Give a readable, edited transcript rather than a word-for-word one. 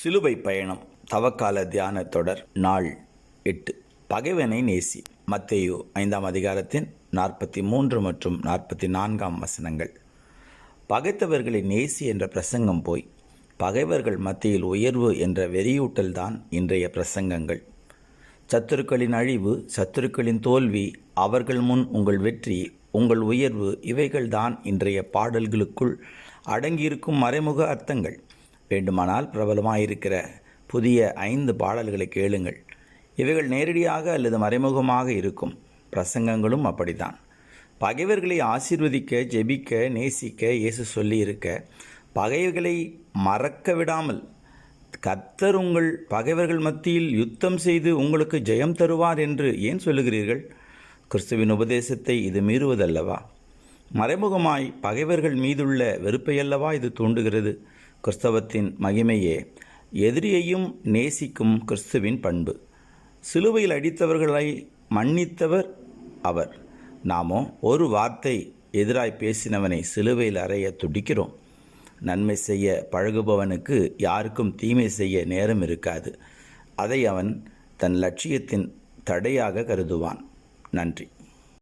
சிலுவை பயணம் தவக்கால தியான தொடர் நாள் 8. பகைவனை நேசி. மத்தேயு 5ஆம் அதிகாரத்தின் 43 மற்றும் 44ஆம் வசனங்கள். பகைத்தவர்களை நேசி என்ற பிரசங்கம் போய் பகைவர்கள் மத்தியில் உயர்வு என்ற வெறியூட்டல்தான் இன்றைய பிரசங்கங்கள். சத்துருக்களின் அழிவு, சத்துருக்களின் தோல்வி, அவர்கள் முன் உங்கள் வெற்றி, உங்கள் உயர்வு, இவைகள்தான் இன்றைய பாடல்களுக்குள் அடங்கியிருக்கும் மறைமுக அர்த்தங்கள். வேண்டுமானால் பிரபலமாயிருக்கிற புதிய 5 பாடல்களை கேளுங்கள். இவைகள் நேரடியாக அல்லது மறைமுகமாக இருக்கும். பிரசங்கங்களும் அப்படித்தான். பகைவர்களை ஆசீர்வதிக்க, ஜெபிக்க, நேசிக்க இயேசு சொல்லியிருக்க, பகைவர்களை மறக்க விடாமல் கர்த்தர் உங்கள் பகைவர்கள் மத்தியில் யுத்தம் செய்து உங்களுக்கு ஜெயம் தருவார் என்று ஏன் சொல்லுகிறீர்கள்? கிறிஸ்துவின் உபதேசத்தை இது மீறுவதல்லவா? மறைமுகமாய் பகைவர்கள் மீதுள்ள வெறுப்பையல்லவா இது தூண்டுகிறது? கிறிஸ்தவத்தின் மகிமையே எதிரியையும் நேசிக்கும் கிறிஸ்துவின் பண்பு. சிலுவையில் அடித்தவர்களை மன்னித்தவர் அவர். நாமோ ஒரு வார்த்தை எதிராய் பேசினவனை சிலுவையில் அறைய துடிக்கிறோம். நன்மை செய்ய பழகுபவனுக்கு யாருக்கும் தீமை செய்ய நேரம் இருக்காது. அதை அவன் தன் லட்சியத்தின் தடையாக கருதுவான். நன்றி.